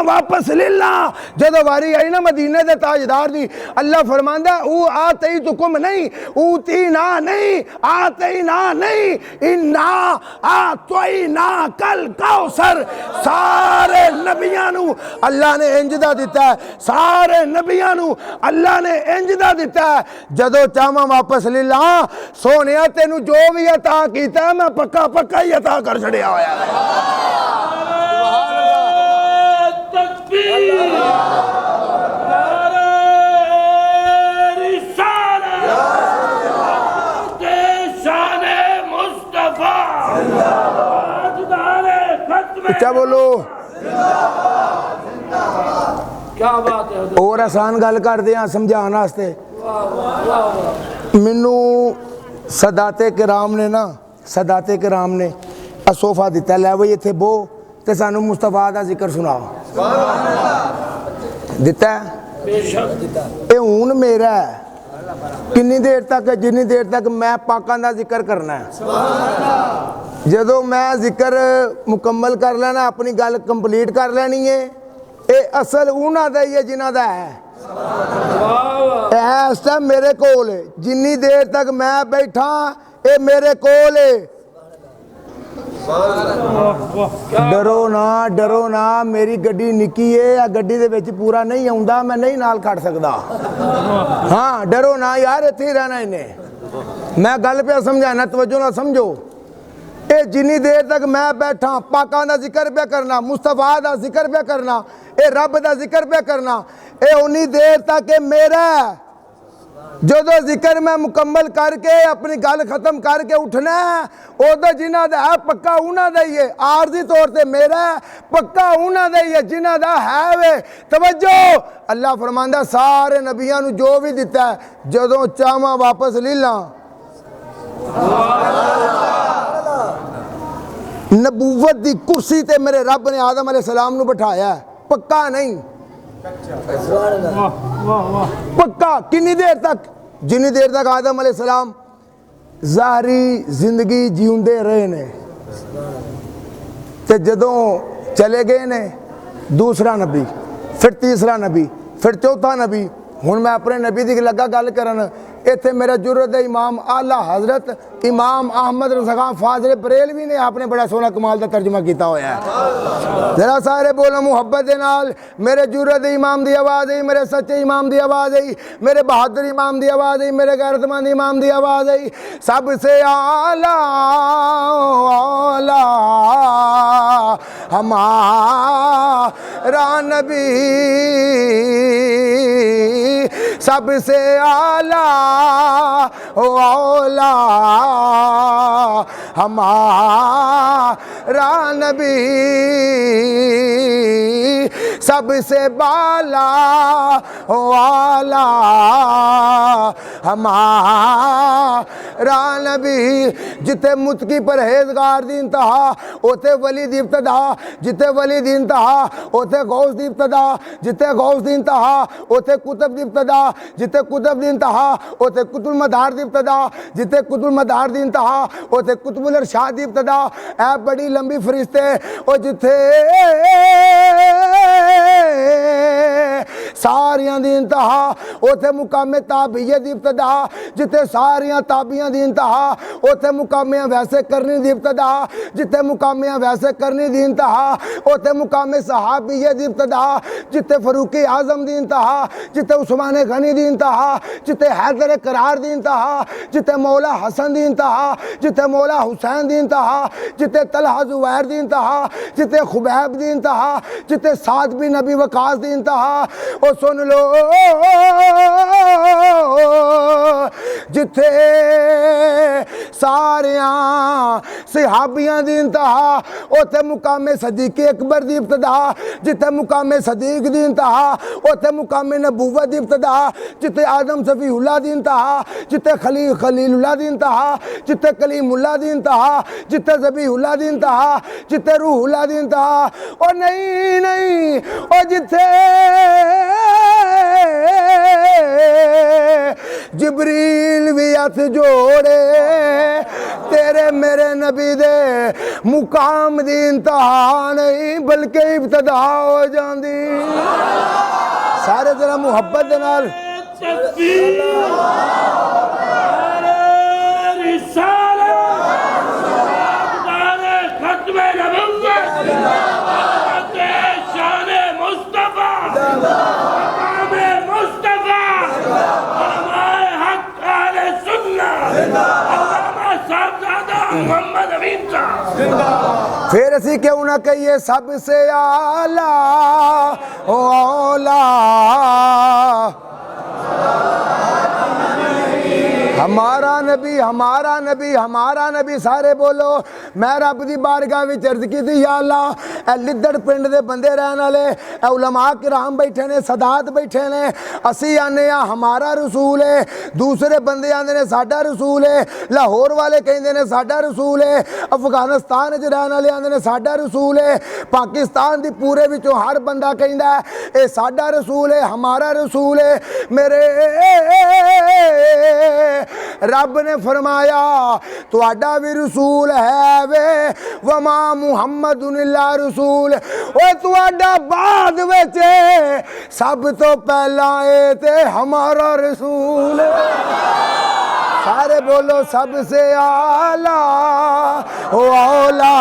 واپس للہ جدو واری آئی نا مدینے دے تاجدار دی اللہ فرماندا او آتیتکم نہیں اوتینا نہیں آتینا نہیں انا آتینا کل کوثر سارے نبیاں نو اللہ نے انجدہ دیتا ہے سارے نبیاں نو اللہ نے انجدہ دیتا ہے جدو چاہواں واپس للہ سونیا تینو جو بھی عطا کیتا ہے میں پکا پکا ہی عطا کر چھڑیا ہویا ہے کیا بولو کیا بات ہے اور آسان گل کر دیا سمجھان واسطے مینو سادات کرام نے نا سادات کرام نے صوفہ دیتا لے بھئی اتھے بو تے سانو مصطفیٰ دا ذکر سناؤ دیتا ہے بے شک دیتا اے ہون میرا ہے کنی دیر تک جنی دیر تک میں پاکان دا ذکر کرنا ہے جدو میں ذکر مکمل کر لینا اپنی گل کمپلیٹ کر لینی ہے اے اصل اونا دا ہی ہے جنہ دا ہے اے اس ٹائم میرے کول ہے جنی دیر تک میں بیٹھا اے میرے کول ہے ڈرو نا میری گڈی نکی ہے یا گڈی دے وچ پورا نہیں آوندا میں نہیں نال کھڑ سکدا ہاں ڈرو نا یار ایتھے ہی رہنا انہیں میں گل پہ سمجھانا توجہ نہ سمجھو اے جنی دیر تک میں بیٹھا پاکاں دا ذکر پہ کرنا مصطفیٰ دا ذکر پہ کرنا اے رب دا ذکر پہ کرنا اے انہی دیر تک اے میرا ہے جدو ذکر میں مکمل کر کے اپنی گل ختم کر کے اٹھنا ہے او دا جنہ دا ہے پکا اونا دا ہی ہے عارضی طور تے میرا ہے پکا اونا دا ہی ہے جنہ دا ہے وے توجہ اللہ فرماندہ سارے نبیاں نو جو بھی دیتا ہے جدو چاہواں واپس لیلا نبوت دی کرسی تے میرے رب نے آدم علیہ السلام نو بٹھایا ہے پکا نہیں پکا کنی دیر تک جنی دیر تک آدم علیہ السلام ظاہری زندگی جیوندے رہے نے تے جدوں چلے گئے نے دوسرا نبی پھر تیسرا نبی پھر چوتھا نبی ہن میں اپنے نبی دی لگا گل کرن ایتھے میرا جرت امام اعلی حضرت امام احمد رضا خان فاضل بریلوی نے آپ نے بڑا سونا کمال دا ترجمہ کیتا ہویا ہے ذرا سارے بولو محبت دے نال میرے جرت امام دی آواز ہے میرے سچے امام دی آواز ہے میرے بہادر امام دی آواز ہے میرے غیرت مند امام دی آواز ہے سب سے اعلی اعلی ہمارا نبی سب سے اعلی اولا ہمارا نبی سب سے بالا والا ہمارا نبی جتے متقی پرہیزگار دی انتہا اوتے ولی دی ابتدا جتے ولی دی انتہا اوتے غوث دی ابتدا جتے غوث دی انتہا اوتے قطب دی ابتدا جتے قطب دی انتہا اوتے قطب المدار دی ابتدا جتے قطب المدار دی انتہا اوتے قطب الارشاد دی ابتدا اے بڑی لمبی فرشتے او جتے ساریاں دی انتہا اوتے مقام تابعیہ دی ابتدا جتے ساریاں تابعیاں دی انتہا اوتے مقامیاں ویسے کرنی دی ابتدا جتے مقامیاں ویسے کرنی دی انتہا اوتے مقام صحابیہ دی ابتدا جتے فاروق اعظم دی انتہا جتے عثمان غنی دی انتہا جتے حیدر قرار دی انتہا جتے مولا حسن دی انتہا جتے مولا حسین دی انتہا جتے طلحہ زبیر دی انتہا جتے خبیب دی انتہا جتے سعد بن نبی وقاص دی انتہا او سن لو جتے ساریاں صحابیاں دی انتہا اوتے مقام صدیق اکبر دی ابتدا جتے مقام صدیق دی انتہا اوتے مقام نبوت دی ابتدا جتے آدم صفی اللہ دی انتہا جتے خلیل اللہ دی انتہا جتے کلیم اللہ دی انتہا جتے ذبیح اللہ دی انتہا جتے روح اللہ دی انتہا او نہیں او جتے جبریل بھی ہاتھ جوڑے تے میرے نبی دے مقام دی انتہا نہیں بلکہ ابتدا ہو جاندی سارے ذرا محبت دے نال تکبیر رسالہ ختم نبوت شان مصطفیٰ مقام مصطفیٰ علماء حق اہل سنہ علامہ صاحبزادہ محمد امین صاحب پھر اسی کیوں نہ کہیے سب سے اعلیٰ اولا ہمارا نبی ہمارا نبی ہمارا نبی سارے بولو میں رب دی بارگاہ وچ عرض کیتی یا اللہ اے لدڑ پنڈ دے بندے رہن والے اے علماء کرام بیٹھے نے سادات بیٹھے نے اسی آنے ہمارا رسول ہے دوسرے بندے آندے نے ساڈا رسول ہے لاہور والے کہندے نے ساڈا رسول ہے افغانستان وچ رہن والے آندے نے ساڈا رسول ہے پاکستان دی پورے وچوں ہر بندہ کہندا ہے اے ساڈا رسول ہے ہمارا رسول ہے میرے رب نے فرمایا تہاڈا بھی رسول ہے وے وما محمد الا رسول او تہاڈا بعد وچ سب تو پہلا اے تے ہمارا رسول سارے بولو سب سے اعلیٰ او اولا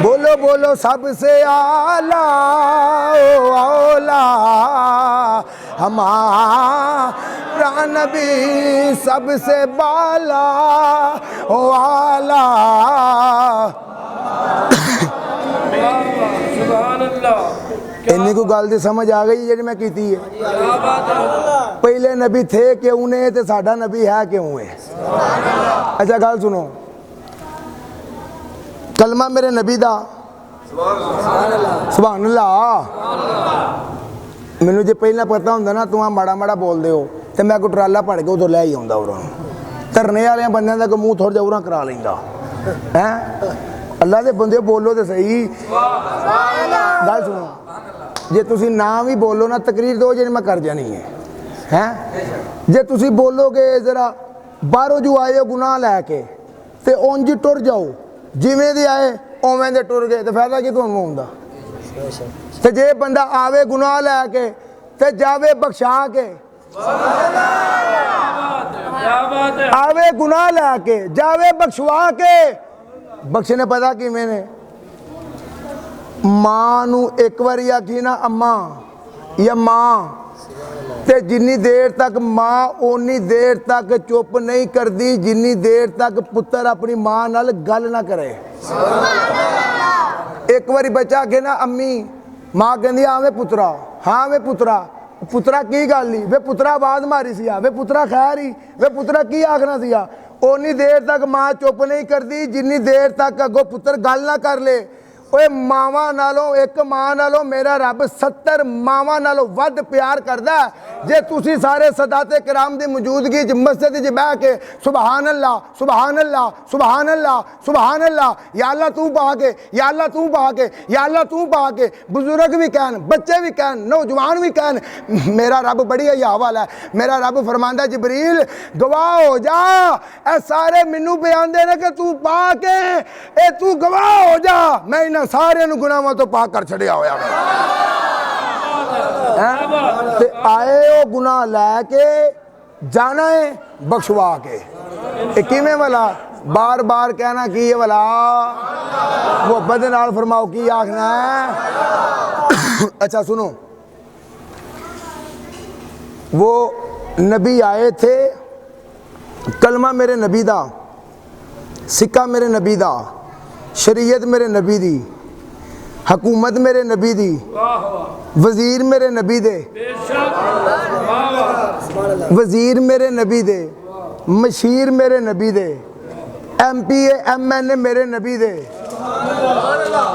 بولو بولو سب سے اعلیٰ او اولا ہمارا نبی سب سے بالا او اعلیٰ سبحان اللہ انہیں کو گل دی سمجھ آ گئی یہ میں کیتی ہے پہلے نبی تھے کیوں نے تے ساڈا نبی ہے کیوں ہے اچھا گل سنو کلمہ میرے نبی دا سبحان اللہ مینوں جے پہلا پتہ ہوندا نا تو ماڑا ماڑا بول دے ہو تے میں کو ٹرالا پڑ کے ادھر لے ہی آوندا اوروں دھرنے والے بندیاں دا کو منہ تھوڑا جا اوروں کرا لیندا ہیں اللہ دے بندے بولو تے صحیح گل سنو جے تسی نام ہی بولو نا تقریر دو جے میں کر جانی ہے ہیں جے تسی بولو گے ذرا باہروں جو آئے ہو گناہ لے کے تے اونج ٹر جاؤ جویں دے آئے اوویں دے ٹر گئے تے فائدہ کی تانوں ہوندا تے جے بندہ آوے گناہ لے کے تے جاوے بخشا کے آوے گناہ لے کے جاوے بخشوا کے بخشنے پتا کی میں نے ماں نو ایک بار آکھی نا اماں یا ماں تے جنی دیر تک ماں اونی دیر تک چپ نہیں کردی جنی دیر تک پتر اپنی ماں نال گل نہ کرے ایک باری بچہ کہ نا امی ماں کہندی ہاں وے پترا ہاں وے پترا پترا کی گل نہیں وے پترا آواز ماری سی وے پترا خیر ہی وے پترا کی آکھنا سی اونی دیر تک ماں چپ نہیں کردی جنی دیر تک اگوں پتر گل نہ کر لے اوے ماواں نالوں ایک ماں نالوں میرا رب 70 ماواں نالوں ود پیار کردا ہے جے تسی سارے سادات کرام دی موجودگی وچ مسجد وچ بیٹھ کے سبحان اللہ سبحان اللہ سبحان اللہ سبحان اللہ یا اللہ تو پا کے یا اللہ تو پا کے یا اللہ تو پا کے بزرگ بھی کہن بچے بھی کہن نوجوان بھی کہن میرا رب بڑی حیا والا ہے میرا رب فرماندا جبریل گواہ ہو جا اے سارے مینوں بیان دے نے کہ تو پا کے اے تو گواہ ہو جا میں سارے نو گناہاں تو پاک کر چھڑیا ہویا تے آئے ہو گناہ لے کے جانا ہے بخشوا کے کیویں والا بار بار کہنا کی یہ والا وہ بدنال فرماؤ کی آکھنا ہے اچھا سنو وہ نبی آئے تھے کلمہ میرے نبی دا سکہ میرے نبی دا شریعت میرے نبی دی حکومت میرے نبی دی وزیر میرے نبی دے وزیر میرے نبی دے مشیر میرے نبی دے M P A M N A میرے نبی دے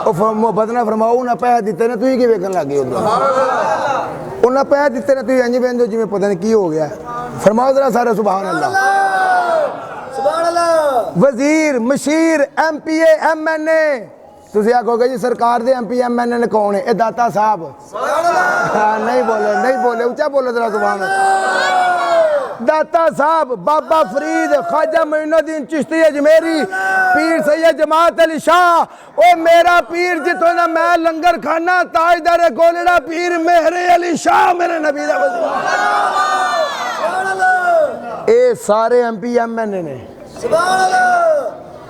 محبت نہ فرماؤ انہیں پیسے دیتے نے تو ہی کی ویکن لگ گئی انہیں پیسے دیتے نے تو ہی انج بہن جو میں پتہ نہیں کی ہو گیا فرماؤ ذرا سارے سبحان اللہ وزیر مشیر M P A M N A تسی آکھو گے جی سرکار دے M P M N A کون ہے اے داتا صاحب نہیں بولے اونچا بولے ذرا سبحان اللہ داتا صاحب بابا فرید خواجہ معین الدین چشتی اجمیری پیر سید جماعت علی شاہ او میرا پیر جتوں دا میں لنگر کھانا تاجدار گولڑا پیر مہر علی شاہ میرے نبی دا وزیر اے سارے ایم پی ایم این اے نے سبحان اللہ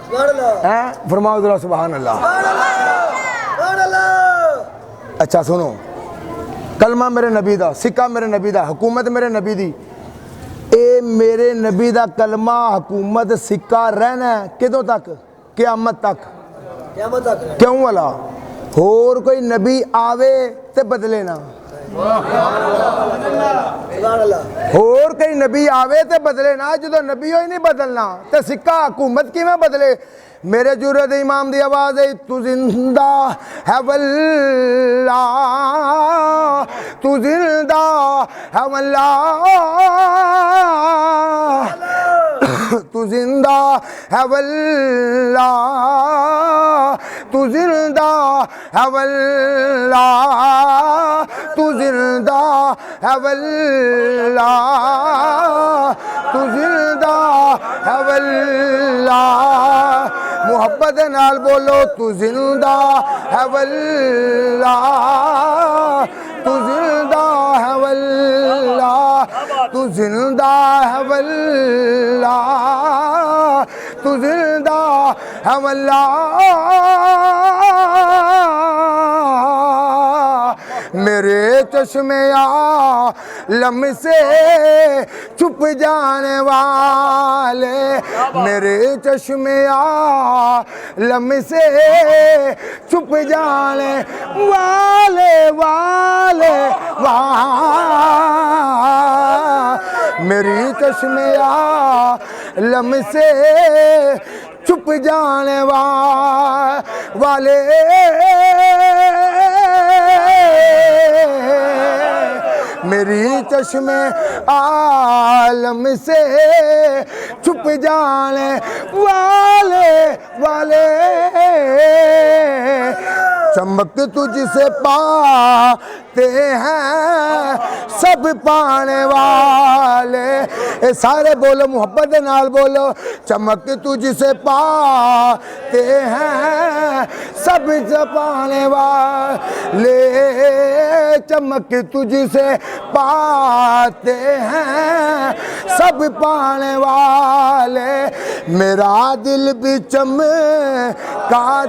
سبحان اللہ فرماؤ ذرا سبحان اللہ سبحان اللہ اچھا سنو کلمہ میرے نبی دا سکہ میرے نبی دا حکومت میرے نبی دی اے میرے نبی دا کلمہ حکومت سکہ رہنا ہے کدوں تک قیامت تک قیامت تک کیوں والا اور کوئی نبی آوے تے بدلے نا سبحان اللہ اور کوئی نبی آوے تے بدلے نا جدو نبی ہوئی نہیں بدلنا تے سکہ حکومت کی میں بدلے میرے جرد امام دی آواز ہے تو زندہ ہے واللہ تو زندہ ہے واللہ تو زندہ ہے واللہ تو زندہ ہے واللہ تو زندہ ہے واللہ تو زندہ ہے واللہ محبت نال بولو تو زندہ ہے واللہ تو زندہ ہے واللہ تو زندہ ہے واللہ تو زندہ ہے واللہ میرے چشمے عالم سے چھپ جانے والے میرے چشمے عالم سے چھپ جانے والے میری چشمے عالم سے چھپ جانے والے میری چشمے عالم سے چھپ جانے والے چمک تجھ سے پاتے ہیں سب پانے والے اے سارے بولو محبت نال بولو چمک تجھ سے پاتے ہیں سب پانے والے چمک تجھ سے پاتے ہیں سب پانے والے میرا دل بھی چمکا